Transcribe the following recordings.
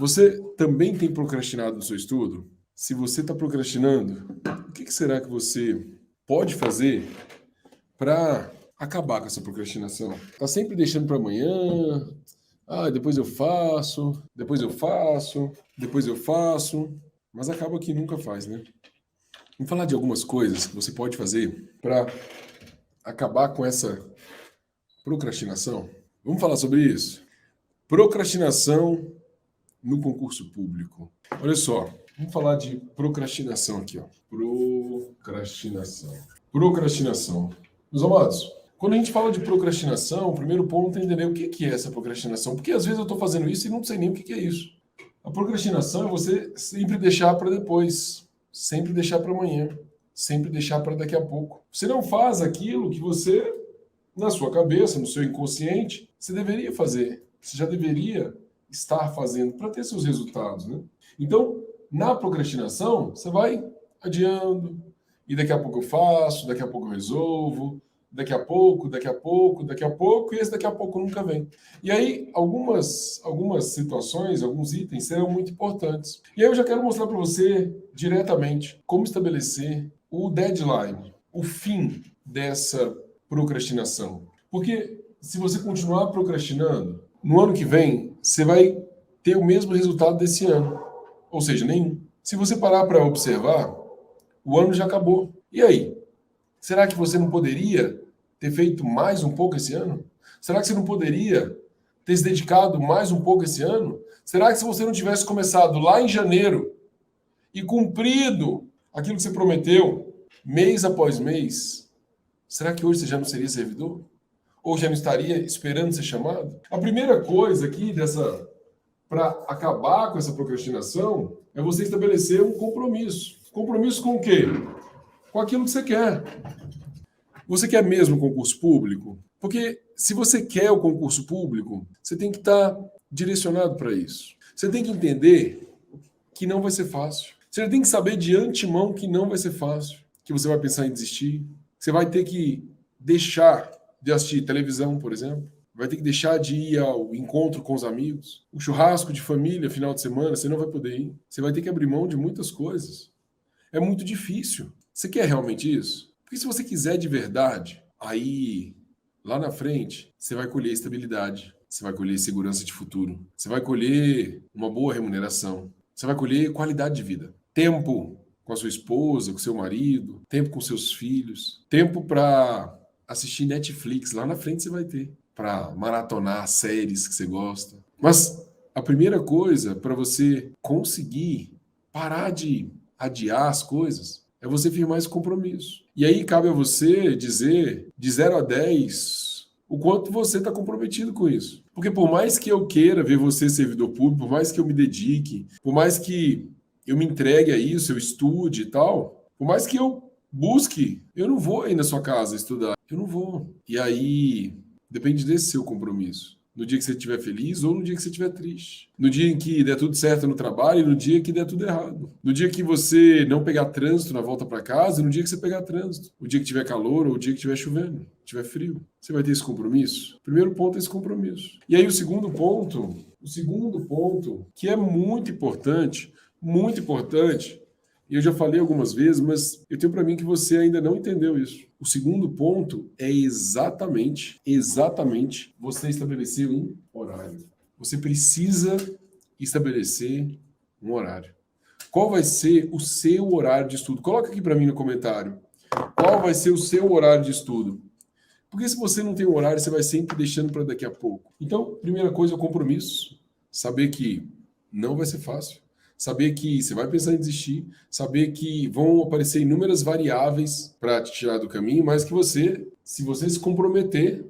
Você também tem procrastinado no seu estudo? Se você está procrastinando, o que será que você pode fazer para acabar com essa procrastinação? Está sempre deixando para amanhã. Depois eu faço, depois eu faço, depois eu faço. Mas acaba que nunca faz, né? Vamos falar de algumas coisas que você pode fazer para acabar com essa procrastinação? Vamos falar sobre isso? Procrastinação no concurso público. Olha só, vamos falar de procrastinação aqui, ó. Procrastinação. Meus amados, quando a gente fala de procrastinação, o primeiro ponto é entender o que é essa procrastinação. Porque às vezes eu estou fazendo isso e não sei nem o que é isso. A procrastinação é você sempre deixar para depois, sempre deixar para amanhã, sempre deixar para daqui a pouco. Você não faz aquilo que você, na sua cabeça, no seu inconsciente, você deveria fazer. Você já deveria estar fazendo para ter seus resultados, né? Então, na procrastinação, você vai adiando, e daqui a pouco eu faço, daqui a pouco eu resolvo, daqui a pouco, e esse daqui a pouco nunca vem. E aí, algumas situações, alguns itens serão muito importantes. E aí eu já quero mostrar para você diretamente como estabelecer o deadline, o fim dessa procrastinação. Porque se você continuar procrastinando, no ano que vem, você vai ter o mesmo resultado desse ano. Ou seja, nenhum. Se você parar para observar, o ano já acabou. E aí? Será que você não poderia ter feito mais um pouco esse ano? Será que você não poderia ter se dedicado mais um pouco esse ano? Será que se você não tivesse começado lá em janeiro e cumprido aquilo que você prometeu, mês após mês, será que hoje você já não seria servidor? Ou já não estaria esperando ser chamado? A primeira coisa aqui para acabar com essa procrastinação é você estabelecer um compromisso. Compromisso com o quê? Com aquilo que você quer. Você quer mesmo concurso público? Porque se você quer o concurso público, você tem que estar direcionado para isso. Você tem que entender que não vai ser fácil. Você tem que saber de antemão que não vai ser fácil, que você vai pensar em desistir. Você vai ter que deixar de assistir televisão, por exemplo. Vai ter que deixar de ir ao encontro com os amigos. O churrasco de família, final de semana, você não vai poder ir. Você vai ter que abrir mão de muitas coisas. É muito difícil. Você quer realmente isso? Porque se você quiser de verdade, aí, lá na frente, você vai colher estabilidade. Você vai colher segurança de futuro. Você vai colher uma boa remuneração. Você vai colher qualidade de vida. Tempo com a sua esposa, com seu marido. Tempo com seus filhos. Tempo para assistir Netflix. Lá na frente você vai ter. Para maratonar séries que você gosta. Mas a primeira coisa para você conseguir parar de adiar as coisas é você firmar esse compromisso. E aí cabe a você dizer, de 0 a 10, o quanto você está comprometido com isso. Porque por mais que eu queira ver você servidor público, por mais que eu me dedique, por mais que eu me entregue a isso, eu estude e tal, por mais que eu busque, eu não vou ir na sua casa estudar. Eu não vou. E aí depende desse seu compromisso. No dia que você estiver feliz ou no dia que você estiver triste. No dia em que der tudo certo no trabalho e no dia que der tudo errado. No dia que você não pegar trânsito na volta para casa e no dia que você pegar trânsito. O dia que tiver calor ou o dia que tiver chovendo, tiver frio. Você vai ter esse compromisso? O primeiro ponto é esse compromisso. E aí o segundo ponto, que é muito importante, e eu já falei algumas vezes, mas eu tenho para mim que você ainda não entendeu isso. O segundo ponto é exatamente você estabelecer um horário. Você precisa estabelecer um horário. Qual vai ser o seu horário de estudo? Coloca aqui para mim no comentário. Qual vai ser o seu horário de estudo? Porque se você não tem um horário, você vai sempre deixando para daqui a pouco. Então, primeira coisa é o compromisso. Saber que não vai ser fácil. Saber que você vai pensar em desistir, saber que vão aparecer inúmeras variáveis para te tirar do caminho, mas que você, se você se comprometer,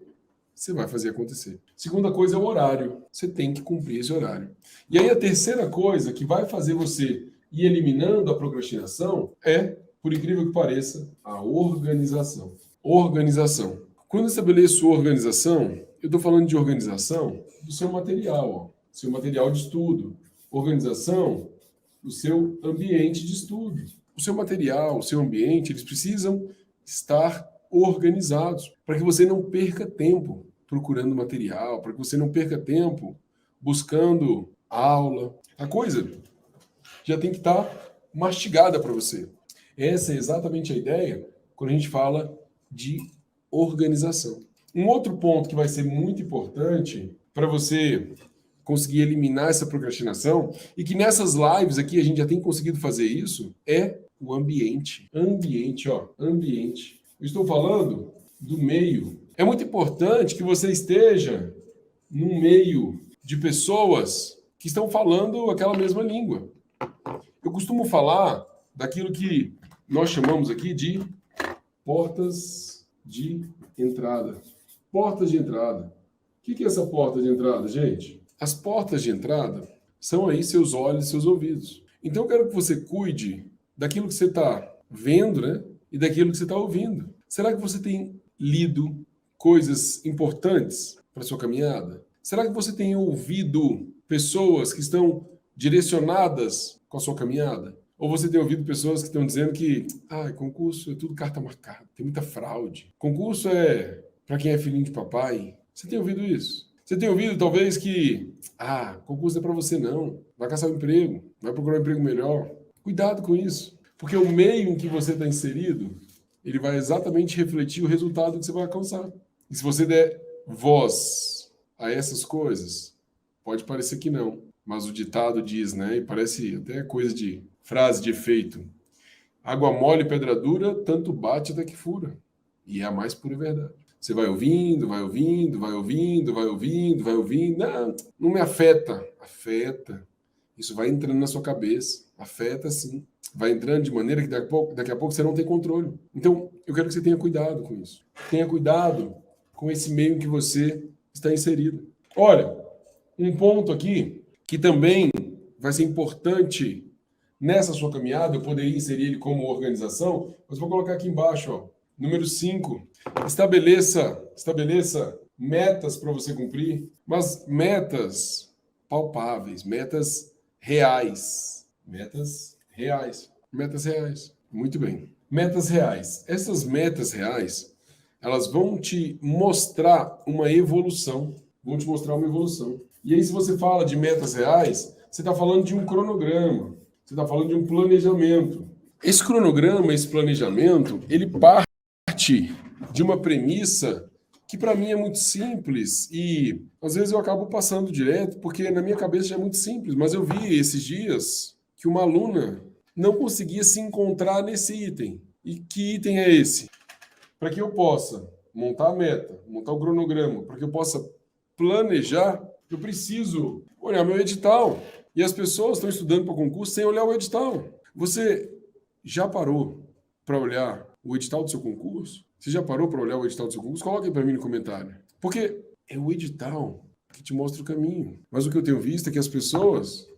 você vai fazer acontecer. Segunda coisa é o horário. Você tem que cumprir esse horário. E aí a terceira coisa que vai fazer você ir eliminando a procrastinação é, por incrível que pareça, a organização. Organização. Quando eu estabeleço organização, eu estou falando de organização do seu material, ó, seu material de estudo. Organização do seu ambiente de estudo. O seu material, o seu ambiente, eles precisam estar organizados para que você não perca tempo procurando material, para que você não perca tempo buscando aula, A coisa já tem que estar mastigada para você. Essa é exatamente a ideia quando a gente fala de organização. Um outro ponto que vai ser muito importante para você conseguir eliminar essa procrastinação, e que nessas lives aqui a gente já tem conseguido fazer isso, é o ambiente. Ambiente, ó, ambiente. Eu estou falando do meio. É muito importante que você esteja num meio de pessoas que estão falando aquela mesma língua. Eu costumo falar daquilo que nós chamamos aqui de portas de entrada. Portas de entrada. O que é essa porta de entrada, gente? As portas de entrada são aí seus olhos e seus ouvidos. Então eu quero que você cuide daquilo que você está vendo, né? E daquilo que você está ouvindo. Será que você tem lido coisas importantes para sua caminhada? Será que você tem ouvido pessoas que estão direcionadas com a sua caminhada? Ou você tem ouvido pessoas que estão dizendo que concurso é tudo carta marcada, tem muita fraude. Concurso é para quem é filhinho de papai. Você tem ouvido isso? Você tem ouvido, talvez, que concurso não é para você não. Vai caçar um emprego, vai procurar um emprego melhor. Cuidado com isso, porque o meio em que você está inserido, ele vai exatamente refletir o resultado que você vai alcançar. E se você der voz a essas coisas, pode parecer que não, mas o ditado diz, né? E parece até coisa de frase de efeito. Água mole, pedra dura, tanto bate até que fura. E é a mais pura verdade. Você vai ouvindo, vai ouvindo, vai ouvindo, vai ouvindo, vai ouvindo. Não me afeta. Afeta. Isso vai entrando na sua cabeça. Afeta sim. Vai entrando de maneira que daqui a pouco você não tem controle. Então, eu quero que você tenha cuidado com isso. Tenha cuidado com esse meio em que você está inserido. Olha, um ponto aqui que também vai ser importante nessa sua caminhada, eu poderia inserir ele como organização, mas vou colocar aqui embaixo, ó. Número 5, estabeleça metas para você cumprir, mas metas palpáveis, metas reais. Metas reais. Muito bem. Metas reais. Essas metas reais, elas vão te mostrar uma evolução. E aí, se você fala de metas reais, você está falando de um cronograma. Você está falando de um planejamento. Esse cronograma, esse planejamento, ele parte de uma premissa que para mim é muito simples e às vezes eu acabo passando direto porque na minha cabeça já é muito simples, mas eu vi esses dias que uma aluna não conseguia se encontrar nesse item. E que item é esse? Para que eu possa montar a meta, montar o cronograma, para que eu possa planejar, eu preciso olhar meu edital. E as pessoas estão estudando para o concurso sem olhar o edital. Você já parou para olhar o edital do seu concurso? Você já parou para olhar o edital do seu concurso? Coloque aí para mim no comentário. Porque é o edital que te mostra o caminho. Mas o que eu tenho visto é que as pessoas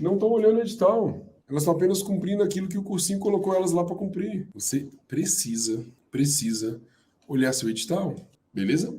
não estão olhando o edital. Elas estão apenas cumprindo aquilo que o cursinho colocou elas lá para cumprir. Você precisa olhar seu edital. Beleza?